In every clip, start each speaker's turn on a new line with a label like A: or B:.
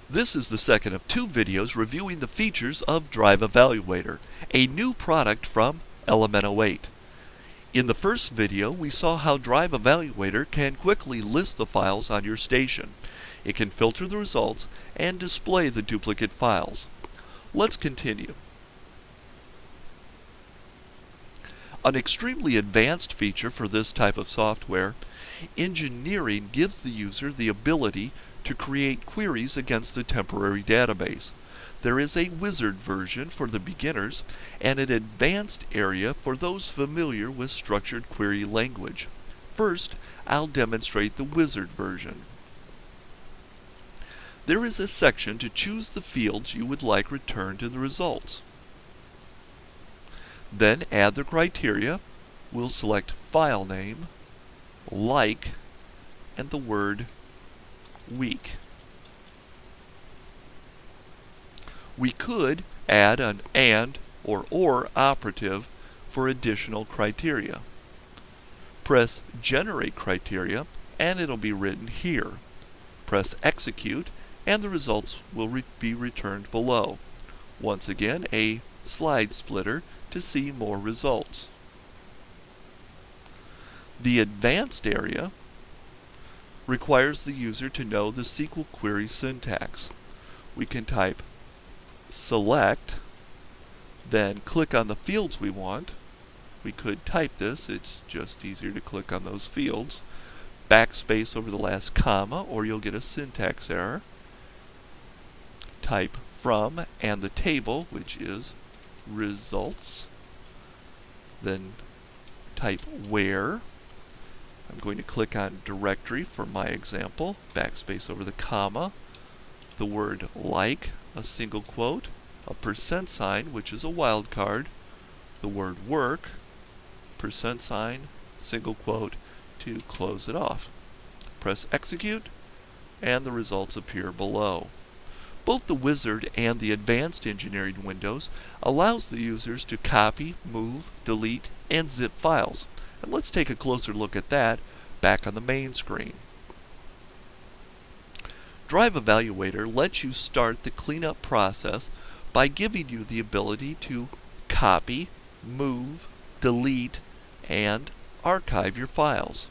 A: This is the second of two videos reviewing the features of DrivEvaluator, a new product from lmno8. In the first video, we saw how DrivEvaluator can quickly list the files on your station. It can filter the results and display the duplicate files. Let's continue. An extremely advanced feature for this type of software, engineering gives the user the ability to create queries against the temporary database. There is a wizard version for the beginners and an advanced area for those familiar with structured query language. First, I'll demonstrate the wizard version. There is a section to choose the fields you would like returned in the results. Then add the criteria. We'll select file name, like, and the word week. We could add an and or operative for additional criteria. Press Generate Criteria and it'll be written here. Press Execute and the results will be returned below. Once again, a slide splitter to see more results. The advanced area requires the user to know the SQL query syntax. We can type select, then click on the fields we want. We could type this, it's just easier to click on those fields. Backspace over the last comma or you'll get a syntax error. Type from and the table, which is results. Then type where. I'm going to click on directory for my example. Backspace over the comma. The word like, a single quote. A %, which is a wildcard. The word work, %, single quote to close it off. Press execute and the results appear below. Both the wizard and the advanced engineering windows allows the users to copy, move, delete, and zip files. And let's take a closer look at that back on the main screen. DrivEvaluator lets you start the cleanup process by giving you the ability to copy, move, delete, and archive your files.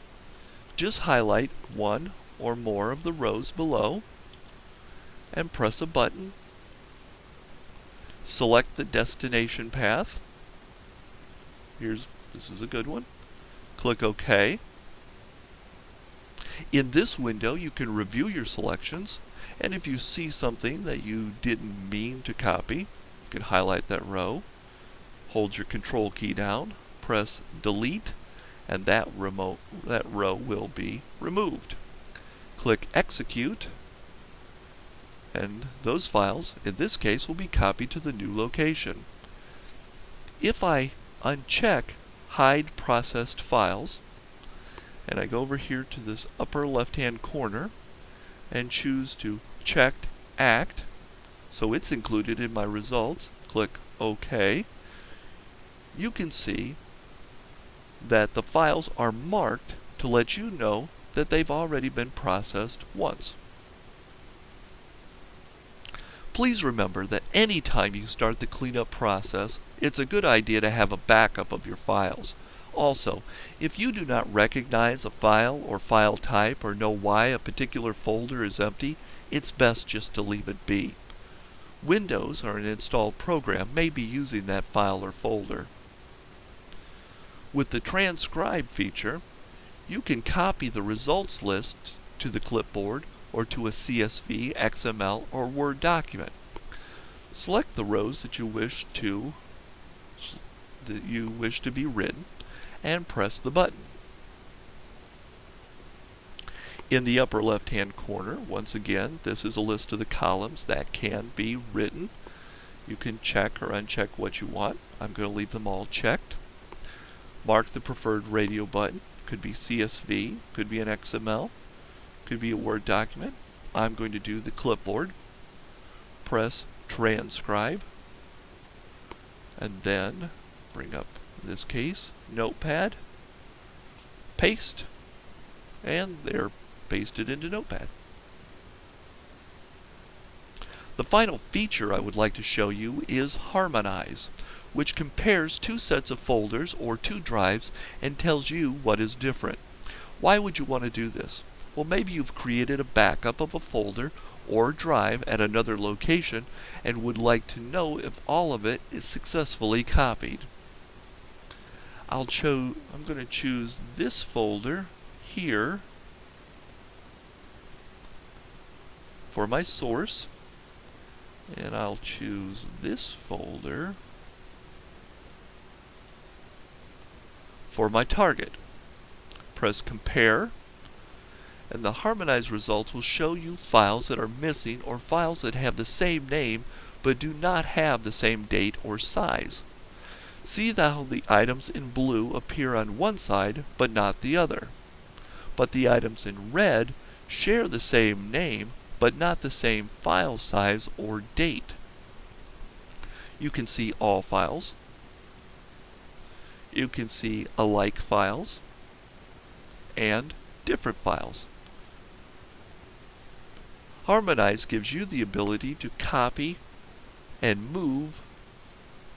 A: Just highlight one or more of the rows below and press a button. Select the destination path. This is a good one. Click OK. In this window, you can review your selections, and if you see something that you didn't mean to copy, you can highlight that row, hold your Control key down, press Delete, and that row will be removed. Click Execute, and those files, in this case, will be copied to the new location. If I uncheck Hide Processed Files, and I go over here to this upper left-hand corner and choose to check Act, so it's included in my results, click OK, you can see that the files are marked to let you know that they've already been processed once. Please remember that anytime you start the cleanup process, it's a good idea to have a backup of your files. Also, if you do not recognize a file or file type or know why a particular folder is empty, it's best just to leave it be. Windows or an installed program may be using that file or folder. With the transcribe feature, you can copy the results list to the clipboard or to a CSV, XML, or Word document. Select the rows that you wish to be written and press the button. In the upper left-hand corner, once again, this is a list of the columns that can be written. You can check or uncheck what you want. I'm going to leave them all checked. Mark the preferred radio button. Could be CSV, could be an XML, could be a Word document. I'm going to do the clipboard. Press Transcribe, and then bring up, in this case, Notepad, paste, and they're pasted into Notepad. The final feature I would like to show you is Harmonize, which compares two sets of folders or two drives and tells you what is different. Why would you want to do this? Well, maybe you've created a backup of a folder or drive at another location and would like to know if all of it is successfully copied. I'm going to choose this folder here for my source, and I'll choose this folder for my target. Press Compare, and the Harmonize results will show you files that are missing or files that have the same name but do not have the same date or size. See how the items in blue appear on one side but not the other. But the items in red share the same name but not the same file size or date. You can see all files. You can see alike files and different files. Harmonize gives you the ability to copy and move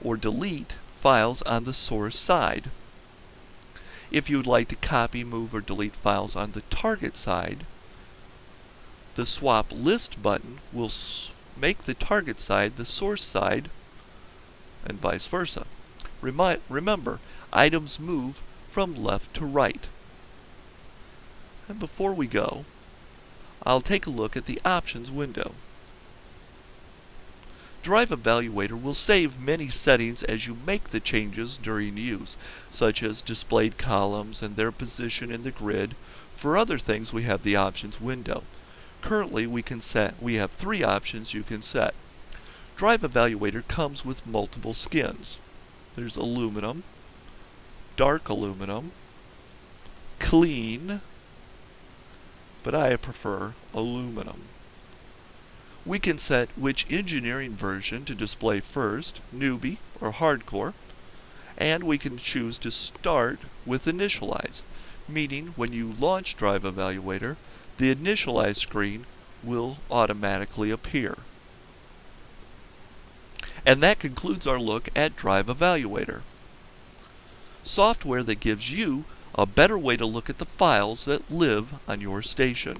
A: or delete files on the source side. If you would like to copy, move, or delete files on the target side, the Swap List button will make the target side the source side, and vice versa. Remember, items move from left to right. And before we go, I'll take a look at the Options window. DrivEvaluator will save many settings as you make the changes during use, such as displayed columns and their position in the grid. For other things, we have the Options window. Currently, we have 3 options you can set. DrivEvaluator comes with multiple skins. There's aluminum, dark aluminum, clean, but I prefer aluminum. We can set which engineering version to display first, newbie or hardcore, and we can choose to start with initialize, meaning when you launch DrivEvaluator, the initialize screen will automatically appear. And that concludes our look at DrivEvaluator, software that gives you a better way to look at the files that live on your station.